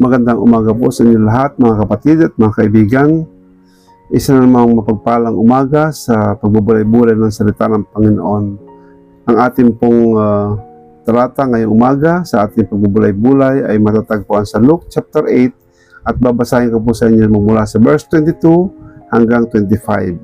Magandang umaga po sa inyo lahat, mga kapatid at mga kaibigan. Isa na namang mapagpalang umaga sa pagbubulay-bulay ng salita ng Panginoon. Ang ating pong talata ngayong umaga sa ating pagbubulay-bulay ay matatagpuan sa Luke chapter 8 at babasahin ko po sa inyo mula sa verse 22 hanggang 25.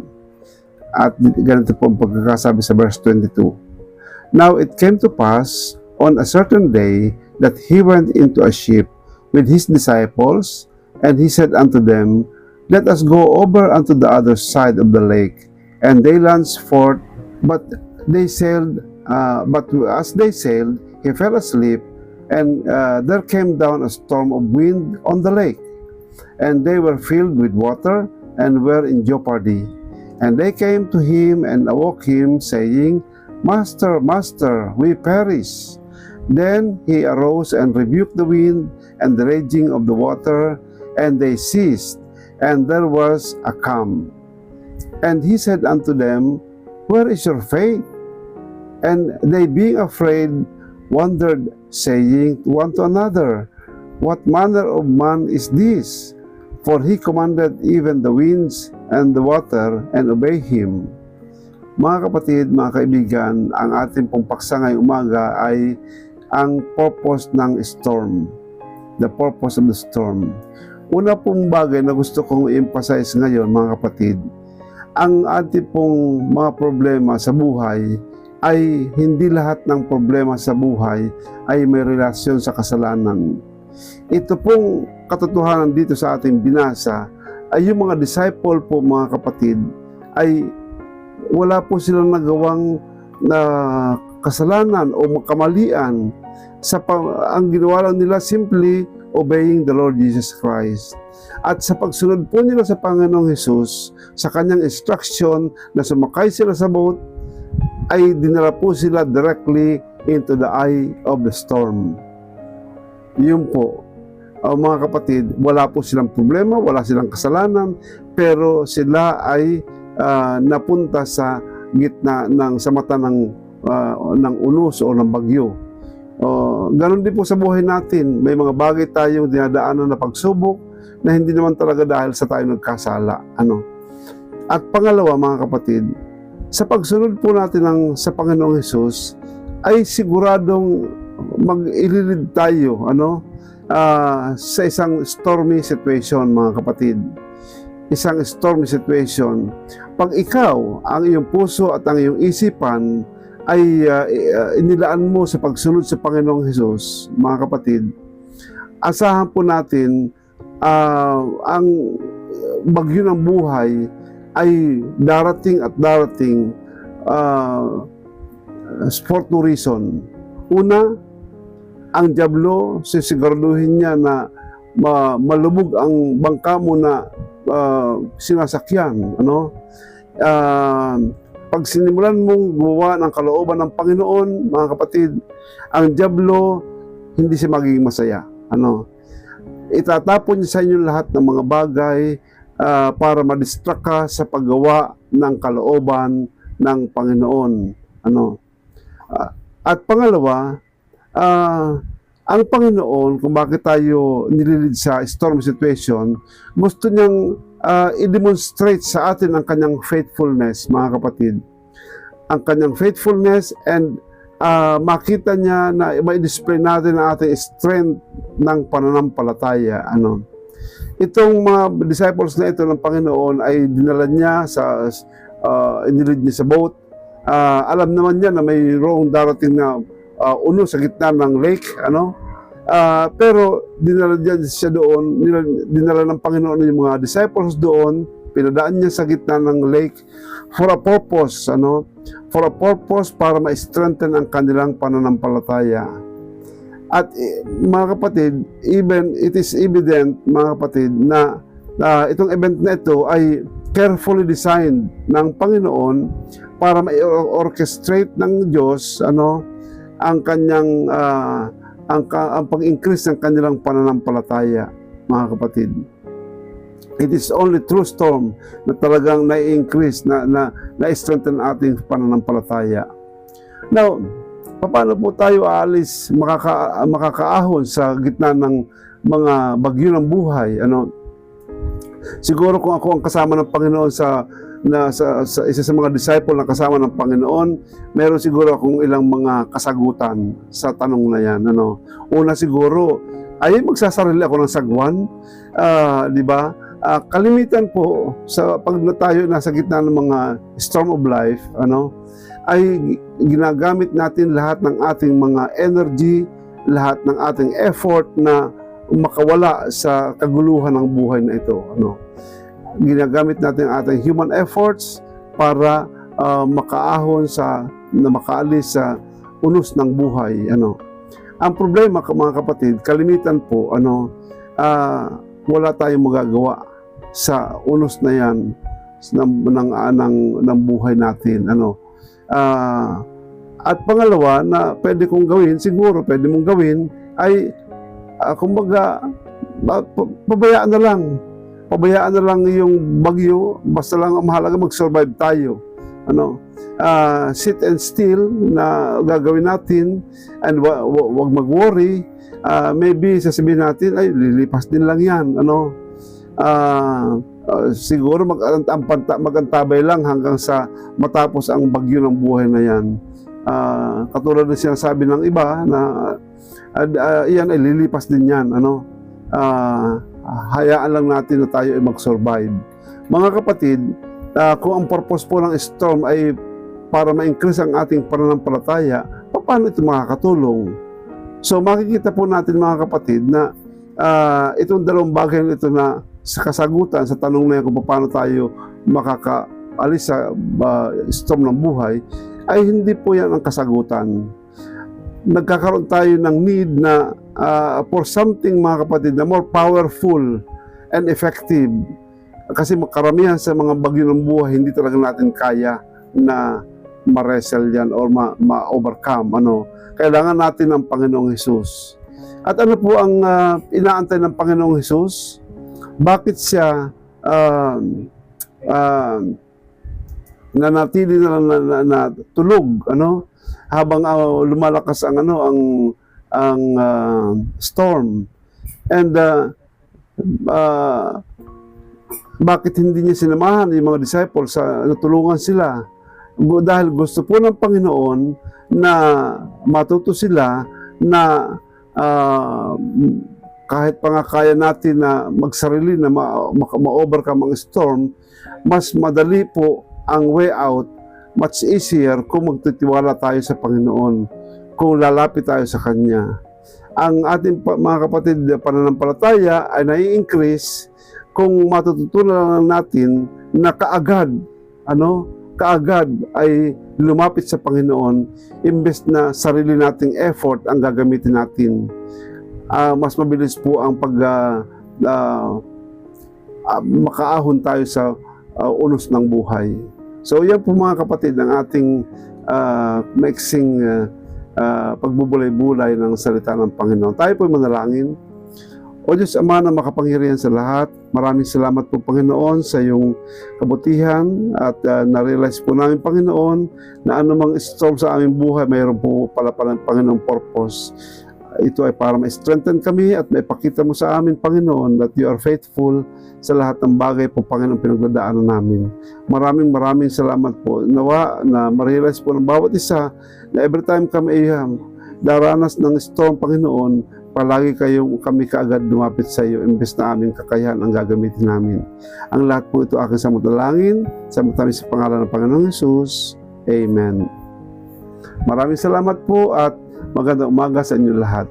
At ganito po ang pagkakasabi sa verse 22. Now it came to pass on a certain day that he went into a ship with his disciples, and he said unto them, Let us go over unto the other side of the lake. And they launched forth, but as they sailed, he fell asleep, and there came down a storm of wind on the lake, and they were filled with water, and were in jeopardy. And they came to him and awoke him, saying, Master, Master, we perish. Then he arose and rebuked the wind and the raging of the water, and they ceased, and there was a calm. And he said unto them, Where is your faith? And they, being afraid, wondered, saying one to another, What manner of man is this? For he commanded even the winds and the water, and obey him. Mga kapatid, mga kaibigan, ang ating pong paksa ngayong umaga ay ang purpose ng storm. The purpose of the storm. Una pong bagay na gusto kong i-emphasize ngayon, mga kapatid, ang ating pong mga problema sa buhay ay hindi lahat ng problema sa buhay ay may relasyon sa kasalanan. Ito pong katotohanan dito sa ating binasa ay yung mga disciple po, mga kapatid, ay wala po silang nagawang na kasalanan o kamalian. Ang ginawa lang nila simply obeying the Lord Jesus Christ. At sa pagsunod po nila sa Panginoong Hesus, sa kanyang instruction na sumakay sila sa boat, ay dinala po sila directly into the eye of the storm. Yun po. Mga kapatid, wala po silang problema, wala silang kasalanan, pero sila ay napunta sa gitna sa mata ng unos o ng bagyo. Ganon din po sa buhay natin. May mga bagay tayong dinadaanan na pagsubok na hindi naman talaga dahil sa tayo nagkasala. At pangalawa, mga kapatid, sa pagsunod po natin sa Panginoong Hesus, ay siguradong mag-ililid tayo sa isang stormy situation, mga kapatid. Isang stormy situation. Pag ikaw, ang iyong puso at ang iyong isipan ay inilaan mo sa pagsunod sa Panginoong Hesus, mga kapatid, asahan po natin ang bagyo ng buhay ay darating at darating for two reason. Una, ang dyablo, sisiguraduhin niya na malubog ang bangka mo na sinasakyan. Pag sinimulan mong gumawa ng kalooban ng Panginoon, mga kapatid, ang dyablo hindi siya magiging masaya. Itatapon niya sa inyo lahat ng mga bagay para madistract ka sa paggawa ng kalooban ng Panginoon. At pangalawa, ang Panginoon, kung bakit tayo nililid sa storm situation, gusto niyang i-demonstrate sa atin ang kanyang faithfulness, mga kapatid. Ang kanyang faithfulness, and makita niya na ma-display natin ang ating strength ng pananampalataya. Itong mga disciples na ito ng Panginoon ay dinala niya inilid niya sa boat. Alam naman niya na mayroong darating na uno sa gitna ng lake, pero dinala siya doon, dinala ng Panginoon yung mga disciples doon, pinadaan niya sa gitna ng lake for a purpose, para ma-strengthen ang kanilang pananampalataya. At mga kapatid, it is evident, mga kapatid, na itong event na ito ay carefully designed ng Panginoon para ma-orchestrate ng Diyos ang kanyang ang pag-increase ng kanilang pananampalataya, mga kapatid. It is only through storm na talagang na-increase, na-strengthen ating pananampalataya. Now, paano po tayo aalis, makakaahon sa gitna mga bagyo ng buhay, ano, siguro kung ako ang kasama ng Panginoon sa isa sa mga disciple na kasama ng Panginoon, meron siguro akong ilang mga kasagutan sa tanong na yan, ano. Una siguro ay magsasarili ako ng sagwan, di ba? Kalimitan po sa pag tayo nasa gitna ng mga storm of life, ano, ay ginagamit natin lahat ng ating mga energy, lahat ng ating effort na makawala sa kaguluhan ng buhay na ito, ano. Ginagamit natin ang ating human efforts para makaahon na makaalis sa unos ng buhay, ano. Ang problema, mga kapatid, kalimitan po, ano, wala tayong magagawa sa unos na yan ng buhay natin, ano. At pangalawa na pwede kong gawin, siguro pwede mong gawin ay kumbaga pabayaan na lang yung bagyo, basta lang ang mahalaga mag-survive tayo, ano. Sit and still na gagawin natin, and wag mag-worry. Maybe sasabihin natin ay lilipas din lang yan, ano. Siguro magantabay lang hanggang sa matapos ang bagyo ng buhay na yan. Katulad ng sinasabi ng iba na yan ay lilipas din yan, ano. Hayaan lang natin na tayo ay mag-survive. Mga kapatid, kung ang purpose po ng storm ay para ma-increase ang ating pananampalataya, paano ito makakatulong? So makikita po natin, mga kapatid, na itong dalawang bagay ito na sa kasagutan sa tanong na yan kung paano tayo makakaalis sa storm ng buhay, ay hindi po yan ang kasagutan. Nagkakaroon tayo ng need na for something, mga kapatid, na more powerful and effective. Kasi karamihan sa mga bagyo ng buhay, hindi talaga natin kaya na ma-wrestle yan or ma-overcome. Ano. Kailangan natin ng Panginoong Hesus. At ano po ang inaantay ng Panginoong Hesus? Bakit siya nanatili na tulog, ano, habang lumalakas ang storm? And bakit hindi niya sinamahan yung mga disciples natulungan sila? Dahil gusto po ng Panginoon na matuto sila na kahit pa nga kaya natin na magsarili na ma-overcome ang storm, mas madali po ang way out, much easier kung magtitiwala tayo sa Panginoon, kung lalapit tayo sa Kanya. Ang ating mga kapatid, pananampalataya ay nai-increase kung matututunan lang natin na kaagad ay lumapit sa Panginoon, imbes na sarili nating effort ang gagamitin natin. Mas mabilis po ang makaahon tayo sa unos ng buhay. So yan po, mga kapatid, ang ating mixing pagbubulay-bulay ng salita ng Panginoon. Tayo po manalangin. O Diyos Ama na makapangyarihan sa lahat, maraming salamat po, Panginoon, sa iyong kabutihan, at na-realize po namin, Panginoon, na anumang storm sa aming buhay, mayroon po pala Panginoong purpose. Ito ay para ma-strengthen kami at maipakita mo sa amin, Panginoon, that you are faithful sa lahat ng bagay po, Panginoon, pinagdadaanan namin. Maraming salamat po. Nawa na ma-realize po ng bawat isa na every time kami daranas ng storm, Panginoon, palagi kami kaagad lumapit sa iyo, imbes na aming kakayahan ang gagamitin namin. Ang lahat po ito aking samutalangin, sa pangalan ng Panginoong Hesus. Amen. Maraming salamat po at magandang umaga sa inyo lahat.